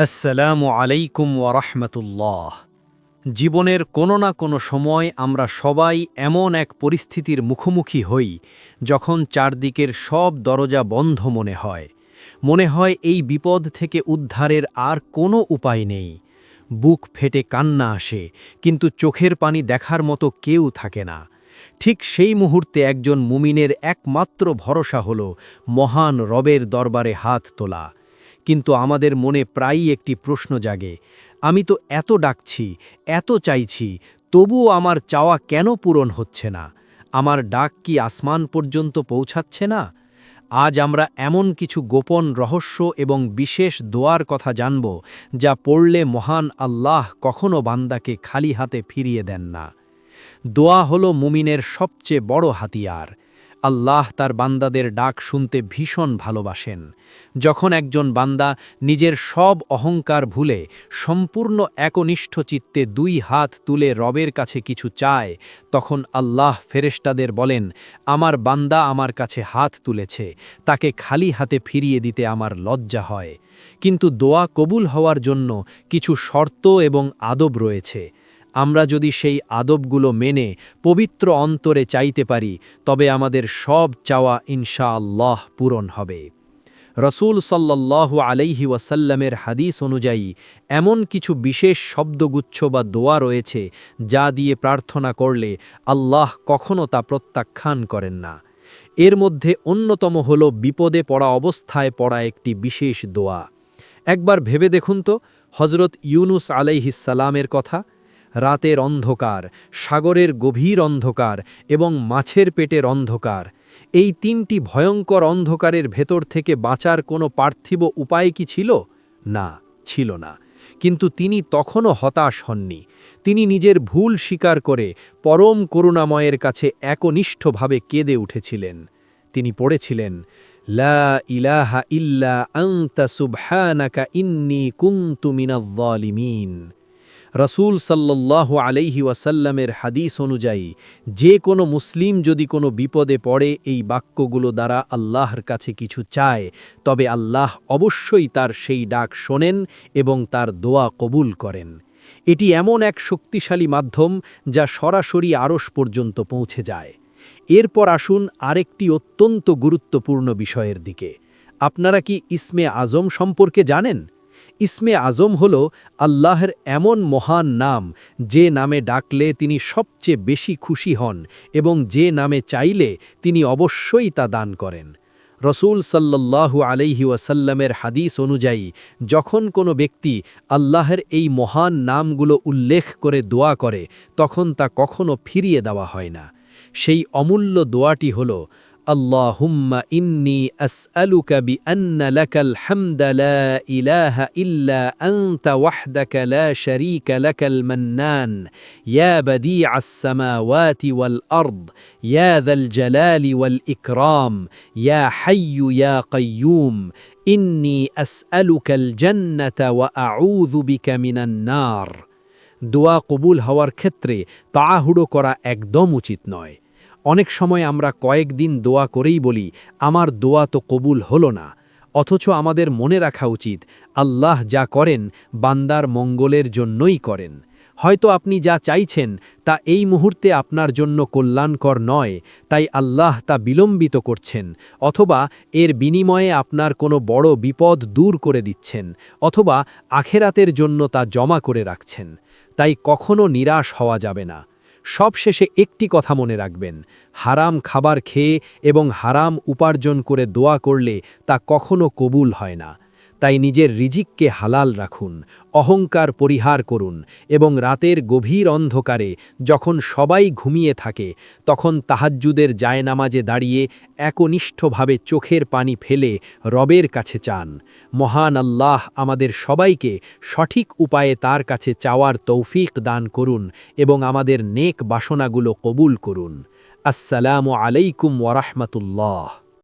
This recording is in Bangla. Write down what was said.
আসসালামু আলাইকুম ওয়ারাহমাতুল্লাহ। জীবনের কোনো না কোনো সময় আমরা সবাই এমন এক পরিস্থিতির মুখোমুখি হই যখন চারদিকের সব দরজা বন্ধ মনে হয় এই বিপদ থেকে উদ্ধারের আর কোনো উপায় নেই। বুক ফেটে কান্না আসে, কিন্তু চোখের পানি দেখার মতো কেউ থাকে না। ঠিক সেই মুহূর্তে একজন মুমিনের একমাত্র ভরসা হল মহান রবের দরবারে হাত তোলা। কিন্তু আমাদের মনে প্রায়ই একটি প্রশ্ন জাগে, আমি তো এত ডাকছি, এত চাইছি, তবুও আমার চাওয়া কেন পূরণ হচ্ছে না? আমার ডাক কি আসমান পর্যন্ত পৌঁছাচ্ছে না? আজ আমরা এমন কিছু গোপন রহস্য এবং বিশেষ দোয়ার কথা জানব, যা পড়লে মহান আল্লাহ কখনো বান্দাকে খালি হাতে ফিরিয়ে দেন না। দোয়া হলো মুমিনের সবচেয়ে বড় হাতিয়ার। আল্লাহ তার বান্দাদের ডাক শুনতে ভীষণ ভালোবাসেন। যখন একজন বান্দা নিজের সব অহংকার ভুলে সম্পূর্ণ একনিষ্ঠ চিত্তে দুই হাত তুলে রবের কাছে কিছু চায়, তখন আল্লাহ ফেরেশতাদের বলেন, আমার বান্দা আমার কাছে হাত তুলেছে, তাকে খালি হাতে ফিরিয়ে দিতে আমার লজ্জা হয়। কিন্তু দোয়া কবুল হওয়ার জন্য কিছু শর্ত এবং আদব রয়েছে। আমরা যদি সেই আদবগুলো মেনে পবিত্র অন্তরে চাইতে পারি, তবে আমাদের সব চাওয়া ইনশাআল্লাহ পূরণ হবে। রসূল সাল্লাল্লাহু আলাইহি ওয়াসাল্লামের হাদিস অনুযায়ী এমন কিছু বিশেষ শব্দগুচ্ছ বা দোয়া রয়েছে, যা দিয়ে প্রার্থনা করলে আল্লাহ কখনো তা প্রত্যাখ্যান করেন না। এর মধ্যে অন্যতম হল বিপদে পড়া অবস্থায় পড়া একটি বিশেষ দোয়া। একবার ভেবে দেখুন তো, হজরত ইউনুস আলাইহিস সালামের কথা। রাতের অন্ধকার, সাগরের গভীর অন্ধকার এবং মাছের পেটের অন্ধকার, এই তিনটি ভয়ঙ্কর অন্ধকারের ভেতর থেকে বাঁচার কোনো পার্থিব উপায় কি ছিল? না, ছিল না। কিন্তু তিনি তখনও হতাশ হননি। তিনি নিজের ভুল স্বীকার করে পরম করুণাময়ের কাছে একনিষ্ঠভাবে কেঁদে উঠেছিলেন। তিনি পড়েছিলেন, লা ইলাহা ইল্লা আনতা সুবহানাকা ইন্নী কুনতু মিনাজ জালিমিন। রসূল সাল্লাল্লাহু আলাইহি ওয়াসাল্লামের হাদিস অনুযায়ী যে কোনো মুসলিম যদি কোনো বিপদে পড়ে এই বাক্যগুলো দ্বারা আল্লাহর কাছে কিছু চায়, তবে আল্লাহ অবশ্যই তার সেই ডাক শোনেন এবং তার দোয়া কবুল করেন। এটি এমন এক শক্তিশালী মাধ্যম যা সরাসরি আরশ পর্যন্ত পৌঁছে যায়। এরপর আসুন আরেকটি অত্যন্ত গুরুত্বপূর্ণ বিষয়ের দিকে। আপনারা কি ইসমে আজম সম্পর্কে জানেন? ইসমে আজম হল আল্লাহর এমন মহান নাম, যে নামে ডাকলে তিনি সবচেয়ে বেশি খুশি হন এবং যে নামে চাইলে তিনি অবশ্যই তা দান করেন। রসূল সাল্লাল্লাহু আলাইহি ওয়াসাল্লামের হাদিস অনুযায়ী যখন কোনো ব্যক্তি আল্লাহর এই মহান নামগুলো উল্লেখ করে দোয়া করে, তখন তা কখনো ফিরিয়ে দেওয়া হয় না। সেই অমূল্য দোয়াটি হল, আল্লাহুম্মা ইন্নী আসআলুকা বিআন্না লাকাল হামদা লা ইলাহা ইল্লা আনতা ওয়াহদাকা লা শারীকা লাকাল মান্নান ইয়া বাদিআস সামাওয়াতি ওয়াল আরদ ইয়া যাল জালালি ওয়াল ইকরাম ইয়া হাইয়্যু ইয়া কাইয়্যুম ইন্নী আসআলুকাল জান্নাতা ওয়া আউযু বিকা মিনান নার। দোয়া কবুল হওয়ার ক্ষেত্রে তাড়াহুড়ো করা একদম উচিত নয়। অনেক সময় আমরা কয়েকদিন দোয়া করেই বলি, আমার দোয়া তো কবুল হলো না। অথচ আমাদের মনে রাখা উচিত, আল্লাহ যা করেন বান্দার মঙ্গলের জন্যই করেন। হয়তো আপনি যা চাইছেন তা এই মুহূর্তে আপনার জন্য কল্যাণকর নয়, তাই আল্লাহ তা বিলম্বিত করছেন, অথবা এর বিনিময়ে আপনার কোনো বড় বিপদ দূর করে দিচ্ছেন, অথবা আখেরাতের জন্য তা জমা করে রাখছেন। তাই কখনো নিরাশ হওয়া যাবে না। সবশেষে একটি কথা মনে রাখবেন, হারাম খাবার খেয়ে এবং হারাম উপার্জন করে দোয়া করলে তা কখনো কবুল হয় না। তাই নিজের রিজিককে হালাল রাখুন, অহংকার পরিহার করুন এবং রাতের গভীর অন্ধকারে যখন সবাই ঘুমিয়ে থাকে, তখন তাহাজ্জুদের জায়নামাজে দাঁড়িয়ে একনিষ্ঠভাবে চোখের পানি ফেলে রবের কাছে চান। মহান আল্লাহ আমাদের সবাইকে সঠিক উপায়ে তার কাছে চাওয়ার তৌফিক দান করুন এবং আমাদের নেক বাসনাগুলো কবুল করুন। আসসালামু আলাইকুম ওয়া রাহমাতুল্লাহ।